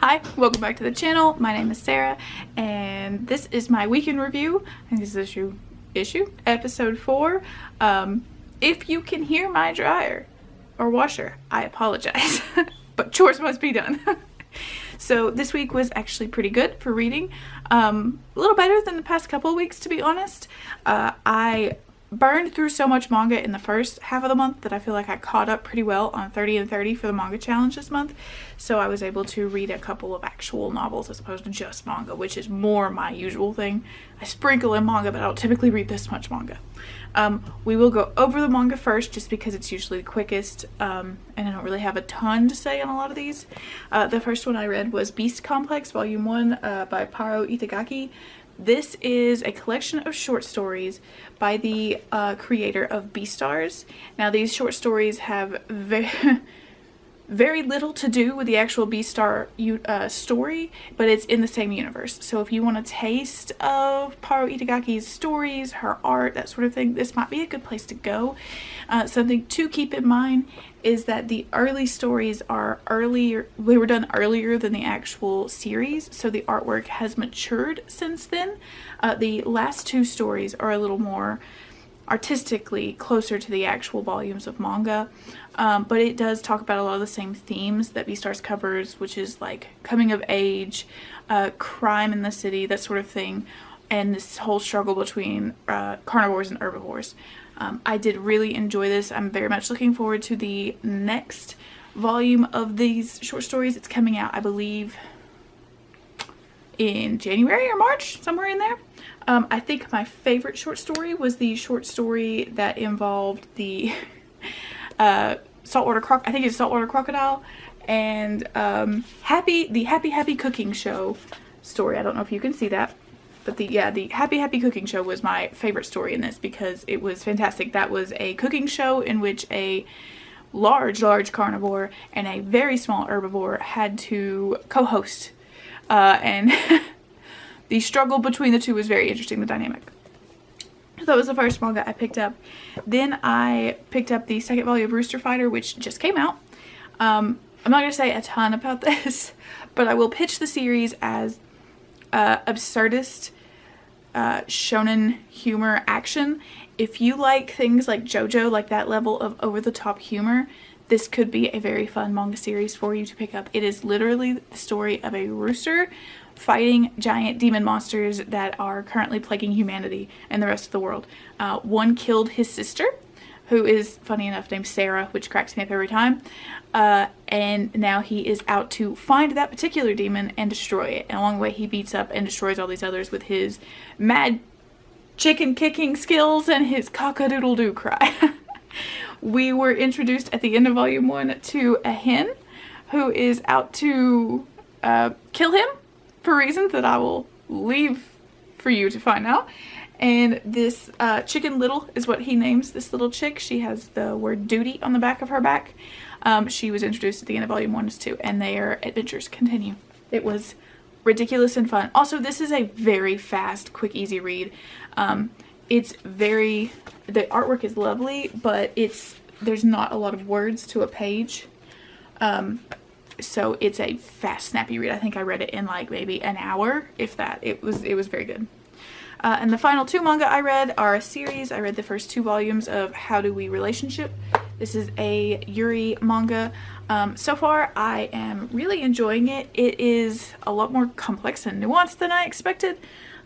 Hi, welcome back to the channel. My name is Sarah, and this is my weekend review. I think this is episode 4. If you can hear my dryer or washer, I apologize, but chores must be done. So this week was actually pretty good for reading. A little better than the past couple of weeks, to be honest. I burned through so much manga in the first half of the month that I feel like I caught up pretty well on 30 and 30 for the manga challenge this month. So I was able to read a couple of actual novels as opposed to just manga, which is more my usual thing. I sprinkle in manga, but I don't typically read this much manga. We will go over the manga first just because it's usually the quickest, and I don't really have a ton to say on a lot of these. The first one I read was Beast Complex Volume 1 by Paro Itagaki. This is a collection of short stories by the creator of Beastars. Now these short stories have very little to do with the actual Beastar story, but it's in the same universe. So if you want a taste of Paro Itagaki's stories, her art, that sort of thing, this might be a good place to go. Something to keep in mind is that the early stories are earlier, they were done earlier than the actual series, so the artwork has matured since then. The last two stories are a little more artistically closer to the actual volumes of manga, but it does talk about a lot of the same themes that Beastars covers, which is like coming of age, crime in the city, that sort of thing, and this whole struggle between carnivores and herbivores. I did really enjoy this. I'm very much looking forward to the next volume of these short stories. It's coming out, I believe, in January or March, somewhere in there. I think my favorite short story was the short story that involved the saltwater crocodile and the Happy Cooking Show story. I don't know if you can see that, but the Happy Cooking Show was my favorite story in this because it was fantastic. That was a cooking show in which a large carnivore and a very small herbivore had to co-host, and the struggle between the two was very interesting, the dynamic. So that was the first manga I picked up. Then I picked up the second volume of Rooster Fighter, which just came out. I'm not going to say a ton about this, but I will pitch the series as absurdist shonen humor action. If you like things like JoJo, like that level of over-the-top humor, this could be a very fun manga series for you to pick up. It is literally the story of a rooster fighting giant demon monsters that are currently plaguing humanity and the rest of the world. One killed his sister, who is, funny enough, named Sarah, which cracks me up every time. And now he is out to find that particular demon and destroy it. And along the way, he beats up and destroys all these others with his mad chicken kicking skills and his cock-a-doodle-doo cry. We were introduced at the end of volume 1 to a hen who is out to kill him for reasons that I will leave for you to find out. And this Chicken Little is what he names this little chick. She has the word duty on the back of her back. She was introduced at the end of volume 1 too, and their adventures continue. It was ridiculous and fun. Also, this is a very fast, quick, easy read. The artwork is lovely, but there's not a lot of words to a page. So it's a fast, snappy read. I think I read it in like maybe an hour, if that. It was very good. And the final two manga I read are a series. I read the first 2 volumes of How Do We Relationship. This is a Yuri manga. So far, I am really enjoying it. It is a lot more complex and nuanced than I expected.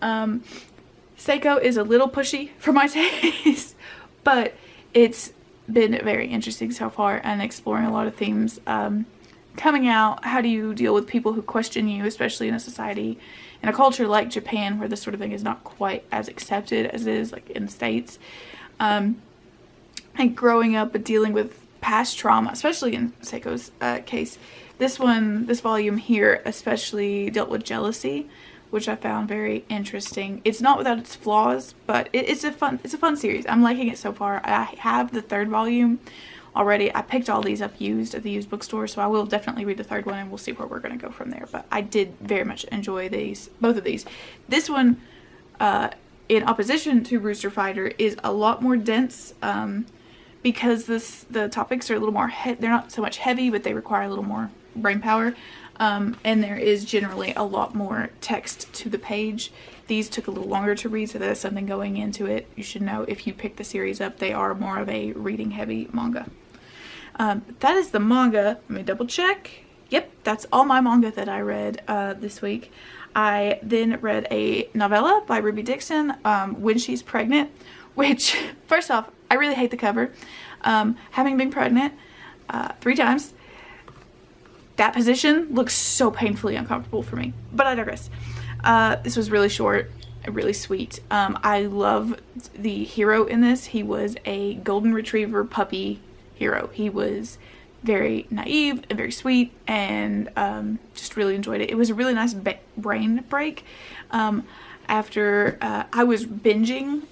Seiko is a little pushy for my taste, but it's been very interesting so far and exploring a lot of themes. Coming out, how do you deal with people who question you, especially in a society, in a culture like Japan, where this sort of thing is not quite as accepted as it is like in the States. And growing up and dealing with past trauma, especially in Seiko's case. This volume here especially dealt with jealousy, which I found very interesting. It's not without its flaws, but it's a fun series. I'm liking it so far. I have the 3rd volume already. I picked all these up used at the used bookstore, so I will definitely read the 3rd one and we'll see where we're going to go from there. But I did very much enjoy both of these. This one, in opposition to Rooster Fighter, is a lot more dense because the topics are a little more, they're not so much heavy, but they require a little more brain power. and there is generally a lot more text to the page. These took a little longer to read, so that's something going into it. You should know if you pick the series up, they are more of a reading heavy manga. That is the manga. Let me double check. Yep, that's all my manga that I read this week. I then read a novella by Ruby Dixon, When She's Pregnant, which, first off, I really hate the cover. Having been pregnant 3 times, that position looks so painfully uncomfortable for me, but I digress. This was really short, really sweet. I love the hero in this. He was a golden retriever puppy hero. He was very naive and very sweet, and just really enjoyed it. It was a really nice brain break. After I was binging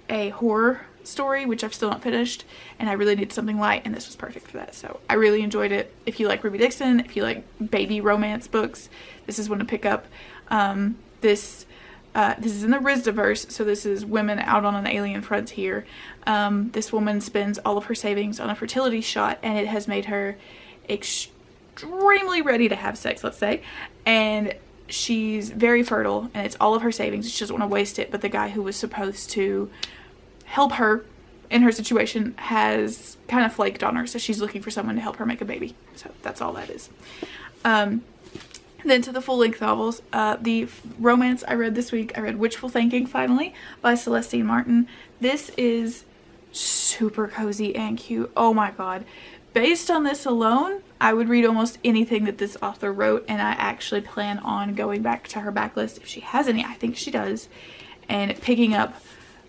a horror story, which I've still not finished, and I really needed something light, and this was perfect for that. So I really enjoyed it. If you like Ruby Dixon, if you like baby romance books, this is one to pick up. This is in the Rizdaverse, so this is women out on an alien frontier. This woman spends all of her savings on a fertility shot, and it has made her extremely ready to have sex, let's say, and she's very fertile, and it's all of her savings. She doesn't want to waste it, but the guy who was supposed to help her in her situation has kind of flaked on her, so she's looking for someone to help her make a baby. So that's all that is. Then to the full-length novels. The romance I read this week, I read Wishful Thinking, finally, by Celestine Martin. This is super cozy and cute. Oh my god. Based on this alone, I would read almost anything that this author wrote, and I actually plan on going back to her backlist if she has any. I think she does, and picking up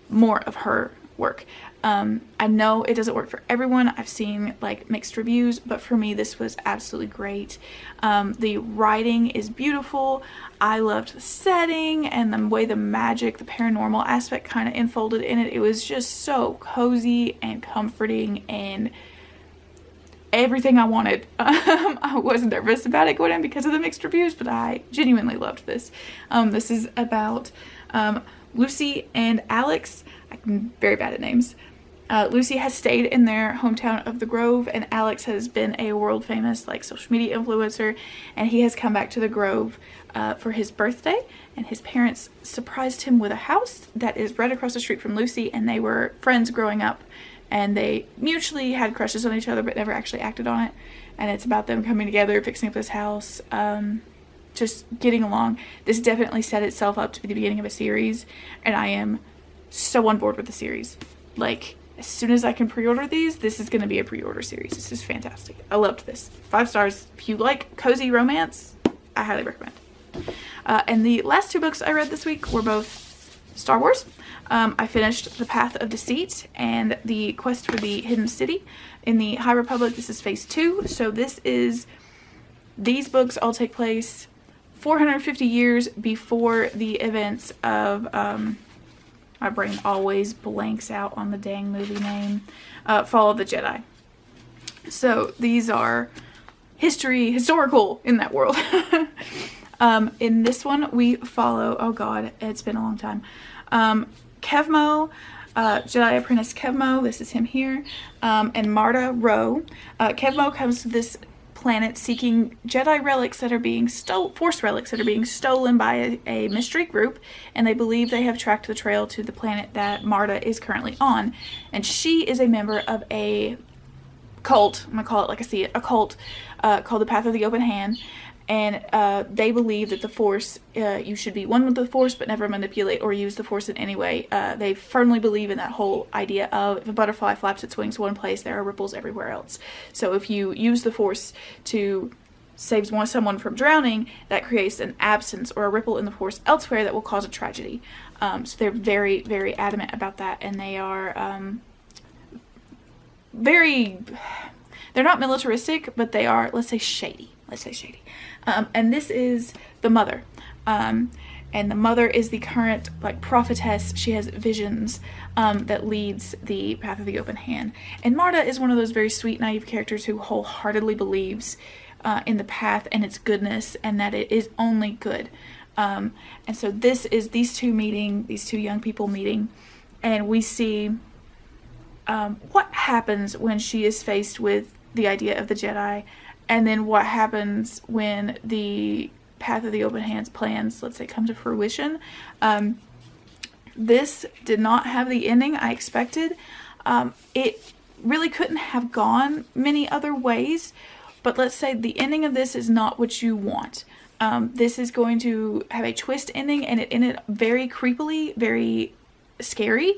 more of her work. I know it doesn't work for everyone. I've seen like mixed reviews, but for me this was absolutely great. The writing is beautiful. I loved the setting and the way the magic, the paranormal aspect kind of unfolded in it. It was just so cozy and comforting and everything I wanted. I was nervous about it going in because of the mixed reviews, but I genuinely loved this. This is about Lucy and Alex. I'm very bad at names. Lucy has stayed in their hometown of the Grove, and Alex has been a world famous like social media influencer, and he has come back to the Grove for his birthday, and his parents surprised him with a house that is right across the street from Lucy, and they were friends growing up, and they mutually had crushes on each other but never actually acted on it, and it's about them coming together, fixing up this house, just getting along. This definitely set itself up to be the beginning of a series, and I am so on board with the series. Like, as soon as I can pre-order these, this is going to be a pre-order series. This is fantastic. I loved this. 5 stars. If you like cozy romance, I highly recommend. And the last 2 books I read this week were both Star Wars. I finished The Path of Deceit and The Quest for the Hidden City in the High Republic. This is phase 2. So these books all take place 450 years before the events of, my brain always blanks out on the dang movie name, Fall of the Jedi. So these are historical in that world. In this one we follow, oh god, it's been a long time, Kevmo, Jedi Apprentice Kevmo, this is him here, and Marta Rowe. Kevmo comes to this planet seeking Jedi relics that are being Force relics that are being stolen by a mystery group, and they believe they have tracked the trail to the planet that Marta is currently on, and she is a member of a cult. I'm gonna call it like I see it, a cult called the Path of the Open Hand, and they believe that the Force, you should be one with the Force but never manipulate or use the Force in any way. They firmly believe in that whole idea of if a butterfly flaps its wings one place, there are ripples everywhere else. So if you use the Force to save someone from drowning, that creates an absence or a ripple in the Force elsewhere that will cause a tragedy. So they're very, very adamant about that, and they are they're not militaristic, but they are, let's say, shady. And this is the mother. And the mother is the current like prophetess. She has visions that leads the Path of the Open Hand. And Marta is one of those very sweet, naive characters who wholeheartedly believes in the path and its goodness, and that it is only good. And so this is these two young people meeting, and we see what happens when she is faced with the idea of the Jedi and then what happens when the Path of the Open Hands plans, let's say, come to fruition. This did not have the ending I expected. It really couldn't have gone many other ways, but let's say the ending of this is not what you want. This is going to have a twist ending, and it ended very creepily, very scary,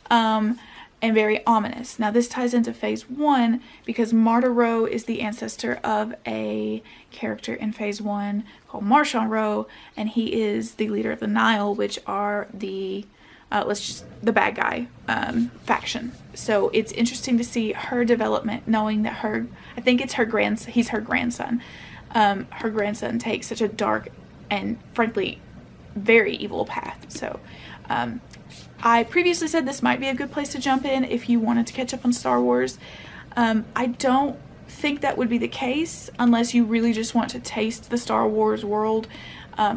and very ominous. Now this ties into phase 1 because Marta Rowe is the ancestor of a character in phase 1 called Marshawn Rowe, and he is the leader of the Nile, which are the the bad guy faction. So it's interesting to see her development, knowing that I think it's he's her grandson. Her grandson takes such a dark and frankly very evil path. So I previously said this might be a good place to jump in if you wanted to catch up on Star Wars. I don't think that would be the case unless you really just want to taste the Star Wars world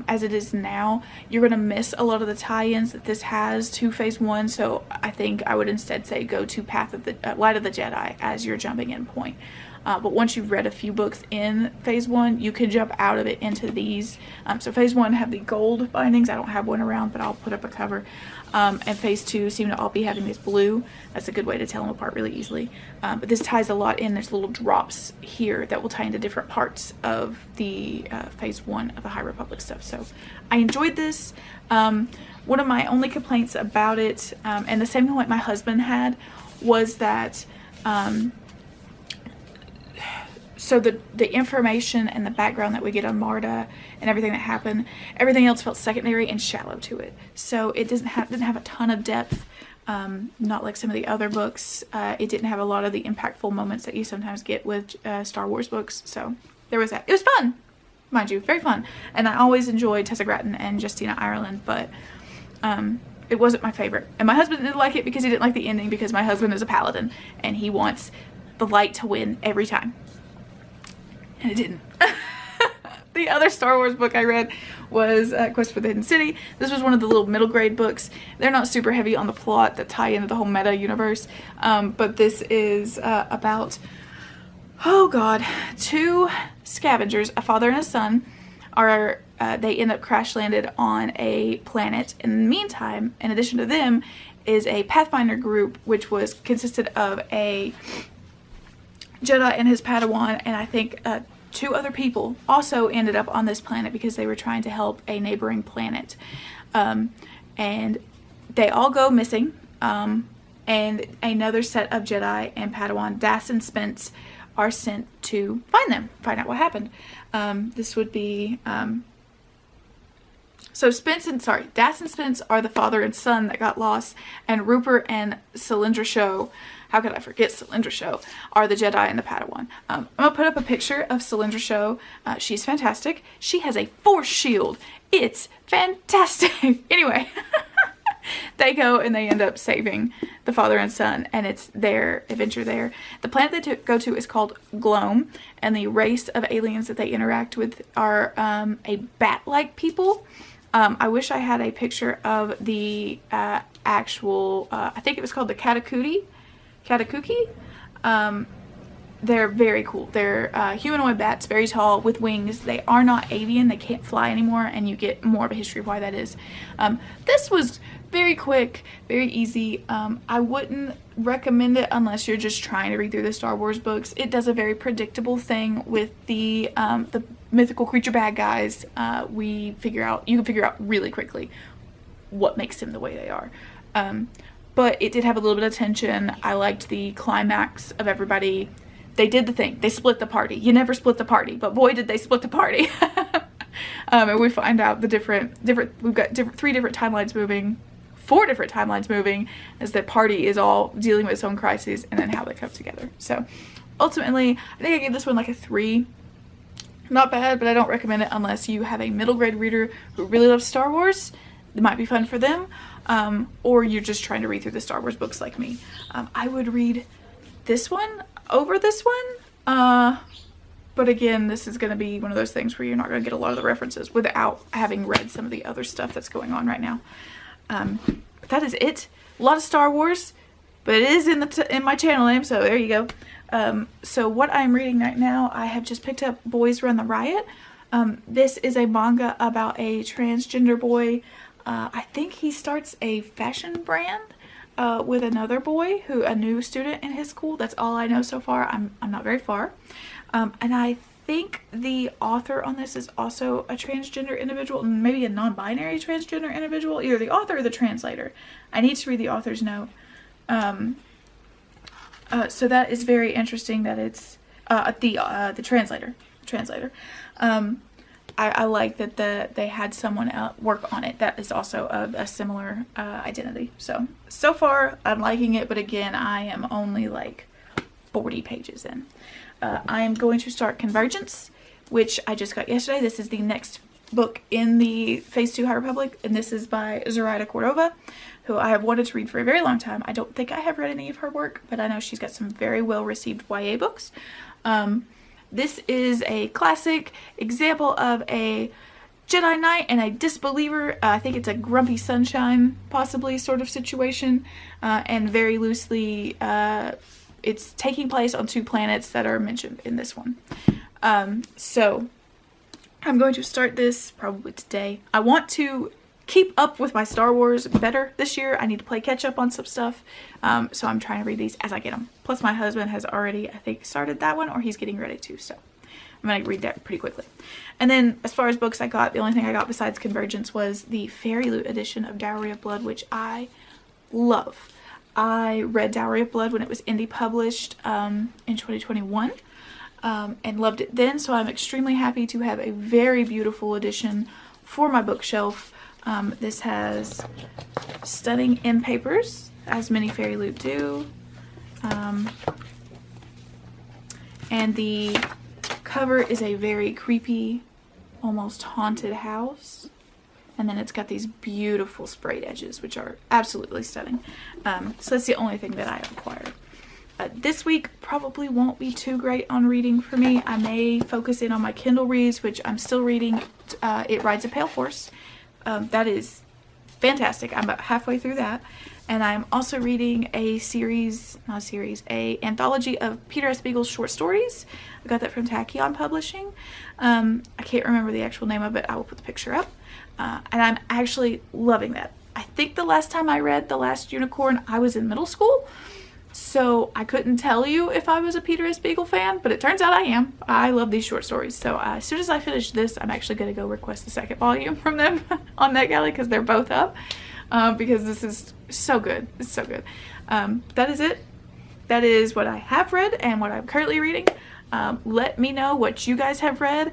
as it is now. You're going to miss a lot of the tie-ins that this has to phase 1, so I think I would instead say go to Light of the Jedi as your jumping in point. But once you've read a few books in phase 1, you can jump out of it into these. So phase 1 have the gold bindings. I don't have one around, but I'll put up a cover. And phase 2 seem to all be having this blue. That's a good way to tell them apart really easily. But this ties a lot in. There's little drops here that will tie into different parts of the phase 1 of the High Republic stuff. So I enjoyed this. One of my only complaints about it, and the same complaint my husband had, was that so the information and the background that we get on Marta and everything that happened, everything else felt secondary and shallow to it. So it didn't have a ton of depth, not like some of the other books. It didn't have a lot of the impactful moments that you sometimes get with Star Wars books. So there was that. It was fun, mind you, very fun. And I always enjoyed Tessa Gratton and Justina Ireland, but it wasn't my favorite. And my husband didn't like it because he didn't like the ending, because my husband is a paladin and he wants the light to win every time. And it didn't. The other Star Wars book I read was Quest for the Hidden City. This was one of the little middle grade books. They're not super heavy on the plot that tie into the whole meta universe, but this is about, oh god, 2 scavengers, a father and a son, they end up crash landed on a planet. In the meantime, in addition to them, is a Pathfinder group, which consisted of a Jedi and his Padawan, and I think 2 other people also ended up on this planet because they were trying to help a neighboring planet. And they all go missing, and another set of Jedi and Padawan, Das and Spence, are sent to find out what happened. This would be so Das and Spence are the father and son that got lost, and Rupert and Cylindra, how could I forget Cylindra, are the Jedi and the Padawan. I'm gonna put up a picture of Cylindra. She's fantastic. She has a force shield. It's fantastic. Anyway, they go and they end up saving the father and son, and it's their adventure there. The planet they go to is called Gloam, and the race of aliens that they interact with are a bat-like people. I wish I had a picture of the actual, I think it was called the Katakuti. They're very cool. They're humanoid bats, very tall, with wings. They are not avian. They can't fly anymore, and you get more of a history of why that is. This was very quick, very easy. I wouldn't recommend it unless you're just trying to read through the Star Wars books. It does a very predictable thing with the mythical creature bad guys. You can figure out really quickly what makes them the way they are. But it did have a little bit of tension. I liked the climax of everybody. They did the thing. They split the party. You never split the party, but boy did they split the party. And we find out we've got 3 different timelines moving, 4 different timelines moving, as the party is all dealing with its own crises, and then how they come together. So ultimately, I think I gave this one like a 3. Not bad, but I don't recommend it unless you have a middle grade reader who really loves Star Wars. It might be fun for them. Or you're just trying to read through the Star Wars books like me. I would read this one over this one. But again, this is going to be one of those things where you're not going to get a lot of the references without having read some of the other stuff that's going on right now. But that is it. A lot of Star Wars, but it is in my channel name, so there you go. So what I'm reading right now, I have just picked up Boys Run the Riot. This is a manga about a transgender boy. I think he starts a fashion brand with another boy, a new student in his school. That's all I know so far. I'm not very far. And I think the author on this is also a transgender individual, maybe a non-binary transgender individual, either the author or the translator. I need to read the author's note. So that is very interesting that it's the translator. I like that they had someone work on it that is also of a similar identity. So far I'm liking it, but again, I am only like 40 pages in. I am going to start Convergence, which I just got yesterday. This is the next book in the Phase 2 High Republic, and this is by Zoraida Cordova, who I have wanted to read for a very long time. I don't think I have read any of her work, but I know she's got some very well-received YA books. This is a classic example of a Jedi Knight and a disbeliever. I think it's a Grumpy Sunshine, possibly, sort of situation, and very loosely, it's taking place on 2 planets that are mentioned in this one. So I'm going to start this probably today. I want to keep up with my Star Wars better this year. I need to play catch up on some stuff. So I'm trying to read these as I get them. Plus my husband has already, I think, started that one, or he's getting ready to. So I'm going to read that pretty quickly. And then as far as books I got, the only thing I got besides Convergence was the Fairy Loot edition of Dowry of Blood, which I love. I read Dowry of Blood when it was indie published in 2021. And loved it then, so I'm extremely happy to have a very beautiful edition for my bookshelf. This has stunning end papers, as many Fairy Loot do, and the cover is a very creepy, almost haunted house, and then it's got these beautiful sprayed edges, which are absolutely stunning. So that's the only thing that I have acquired. This week probably won't be too great on reading for me. I may focus in on my Kindle reads, which I'm still reading. It Rides a Pale Horse. That is fantastic. I'm about halfway through that. And I'm also reading an anthology of Peter S. Beagle's short stories. I got that from Tachyon Publishing. I can't remember the actual name of it. I will put the picture up. And I'm actually loving that. I think the last time I read The Last Unicorn, I was in middle school. So I couldn't tell you if I was a Peter S. Beagle fan, but it turns out I am. I love these short stories. So as soon as I finish this, I'm actually going to go request the second volume from them on NetGalley, because they're both up. Because this is so good. It's so good. That is it. That is what I have read and what I'm currently reading. Let me know what you guys have read.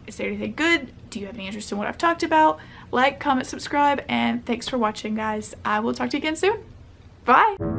Is there anything good? Do you have any interest in what I've talked about? Like, comment, subscribe, and thanks for watching, guys. I will talk to you again soon. Bye!